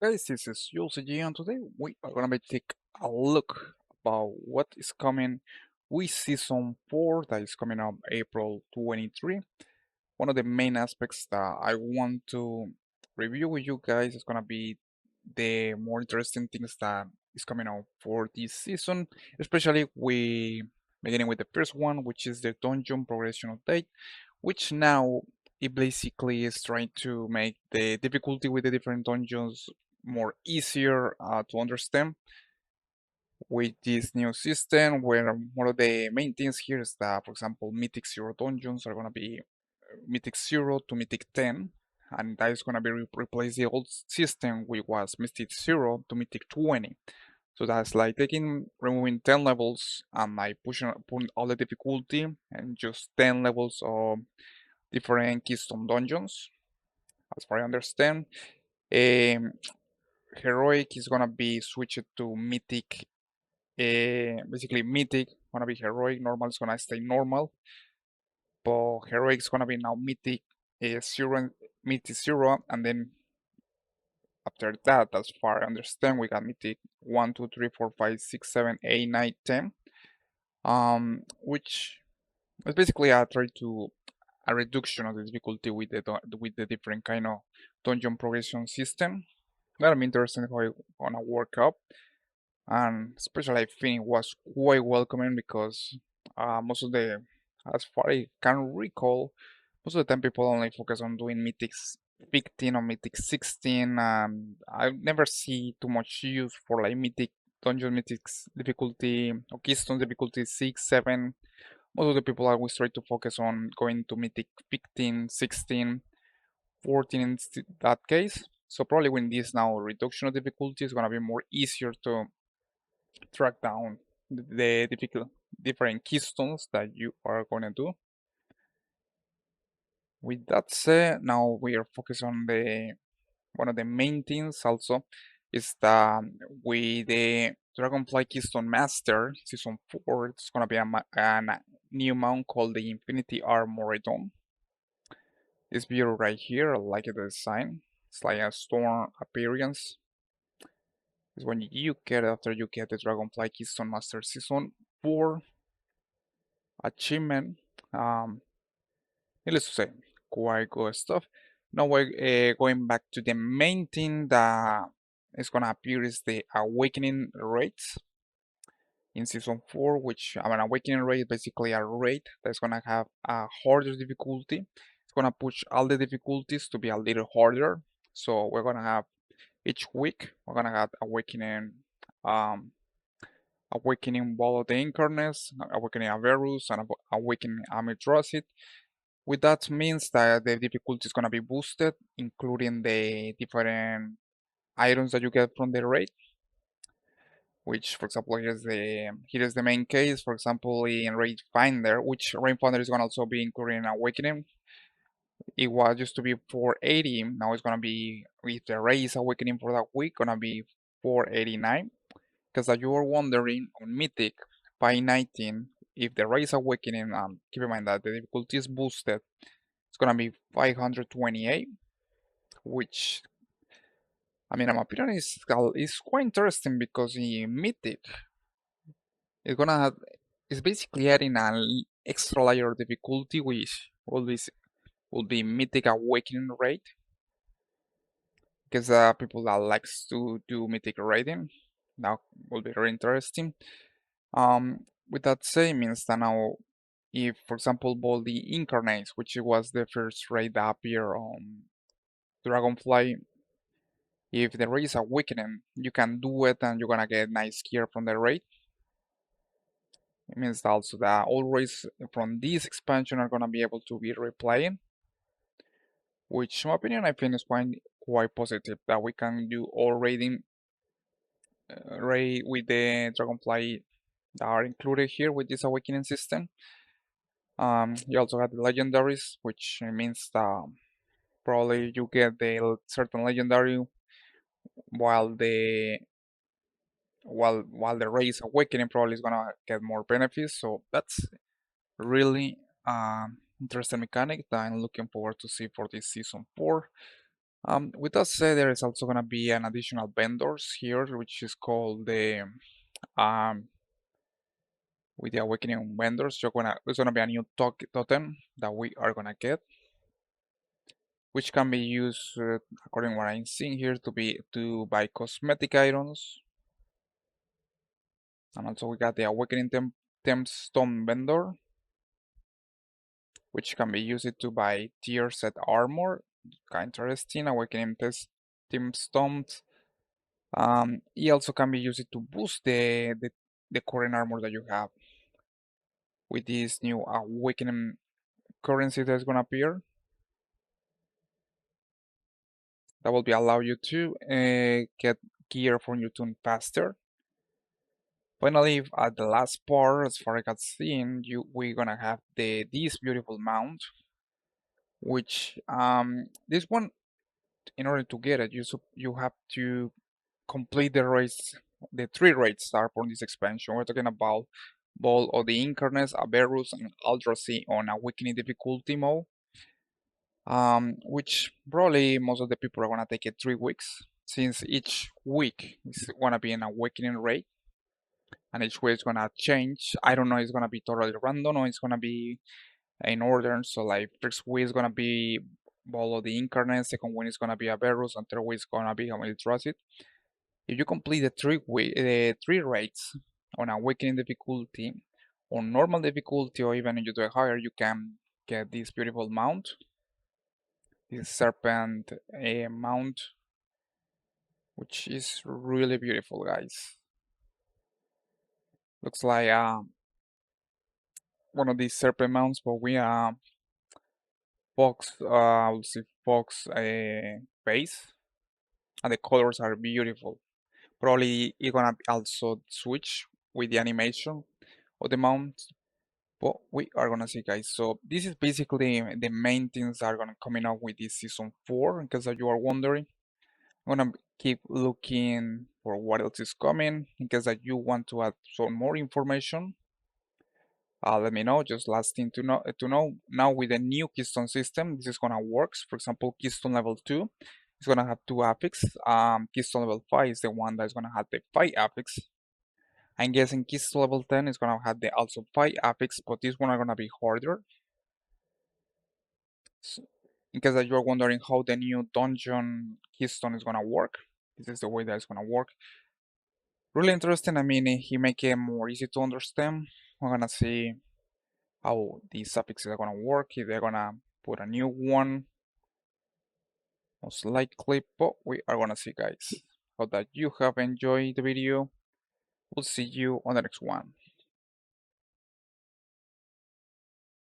Guys, this is UCG and today we are gonna be take a look about what is coming with season 4 that is coming up April 23. One of the main aspects that I want to review with you guys is gonna be the more interesting things that is coming out for this season, especially we beginning with the first one, which is the dungeon progression update, which now it basically is trying to make the difficulty with the different dungeons more easier to understand with this new system where one of the main things here is that, for example, Mythic 0 dungeons are going to be Mythic 0 to Mythic 10, and that is going to be replace the old system which was Mythic 0 to Mythic 20. So that's like removing 10 levels and like putting all the difficulty and just 10 levels of different keystone dungeons, as far as I understand. Um, Heroic is gonna be switched to Mythic. Basically, Mythic gonna be Heroic. Normal is gonna stay normal, but Heroic is gonna be now Mythic 0 and Mythic 0, and then after that, as far as I understand, we got Mythic 1, 2, 3, 4, 5, 6, 7, 8, 9, 10. Which is basically a reduction of the difficulty with with the different kind of dungeon progression system. That I'm interested in how it gonna work out, and especially I think it was quite welcoming because most of the, as far as I can recall, most of the time people only focus on doing mythics 15 or mythic 16, and I never see too much use for like mythic dungeon mythics difficulty or keystone difficulty 6, 7. Most of the people always try to focus on going to mythic 15, 16, 14 in that case. So probably when this now reduction of difficulty is gonna be more easier to track down the different keystones that you are gonna do. With that said, now we are focused on the one of the main things also is that with the Dragonflight Keystone Master Season 4, it's gonna be a new mount called the Infinity Armoredon. This build right here, I like the design. It's like a storm appearance. Is when you get after you get the Dragonflight Keystone Master Season 4 achievement. Um, Needless to say, quite good stuff. Now we're going back to the main thing that is gonna appear is the awakening rates in season 4, which an awakening rate is basically a rate that's gonna have a harder difficulty. It's gonna push all the difficulties to be a little harder. So we're gonna have each week we're gonna have um awakening Ball of the Incarnates, awakening Averus, and awakening Amithracid. With that means that the difficulty is gonna be boosted, including the different items that you get from the raid. Which, for example, here's the main case. For example, in Raid Finder, which Raid Finder is gonna also be including Awakening. It was used to be 480. Now it's gonna be, if the raid is Awakening for that week, gonna be 489. Because as you were wondering on Mythic 519, if the raid is Awakening, keep in mind that the difficulty is boosted. It's gonna be 528, which, I mean, in my opinion, is quite interesting because in Mythic, it's gonna have, it's basically adding an extra layer of difficulty, which will be Mythic Awakening rate, because people that likes to do Mythic raiding, that will be very interesting. With that said, means that now, if for example, Baldi Incarnates, which was the first raid that appeared on Dragonfly, if the raid is awakening, you can do it and you're gonna get nice gear from the raid. It means also that all raids from this expansion are gonna be able to be replaying, which in my opinion I think is quite positive that we can do all raiding raid with the Dragonfly that are included here with this awakening system. You also have the legendaries, which means that probably you get the certain legendary while the race awakening probably is gonna get more benefits. So that's really interesting mechanic that I'm looking forward to see for this season 4. With that said, there is also gonna be an additional vendors here, which is called the um with the awakening vendors. There's gonna be a new totem that we are gonna get, which can be used according to what I'm seeing here to buy cosmetic items. And also we got the awakening Tempstone vendor, which can be used to buy tier set armor. Kind of interesting. Awakening Tempstones. It also can be used to boost the current armor that you have with this new awakening currency that's gonna appear. That will be allow you to get gear from your tune faster. Finally, at the last part, as far as I can see, we're gonna have this beautiful mount, which this one, in order to get it, you have to complete the raids, the 3 raids that are for this expansion. We're talking about Ball of the Incarnates, Aberrus, and Aldrassi on Awakening difficulty mode. Which probably most of the people are gonna take it 3 weeks, since each week is gonna be an awakening raid, and each week is gonna change. I don't know, it's gonna be totally random or it's gonna be in order. So like first week is gonna be Ball of the Incarnate, second week is gonna be Aberrus, and third week is gonna be Hamiltrasit. If you complete the 3 raids on awakening difficulty, on normal difficulty, or even if you do it higher, you can get this beautiful mount, this serpent mount, which is really beautiful, guys. Looks like one of these serpent mounts, but we fox, I'll see fox face, and the colors are beautiful. Probably you're gonna also switch with the animation of the mount, but we are gonna see, guys. So this is basically the main things that are gonna coming up with this season 4, in case that you are wondering. I'm gonna keep looking for what else is coming, in case that you want to add some more information. Let me know. Just last thing to know now, with the new keystone system, this is gonna work. For example, keystone level 2 is gonna have 2 affix. Keystone level 5 is the one that is gonna have the 5 affix. I'm guessing keystone level 10 is gonna have the also 5 affix, but this one are gonna be harder. So, in case that you're wondering how the new dungeon keystone is gonna work, this is the way that it's gonna work. Really interesting. I mean, he make it more easy to understand. We're gonna see how these suffixes are gonna work, if they're gonna put a new one, most likely, but we are gonna see, guys. Hope that you have enjoyed the video. We'll see you on the next one.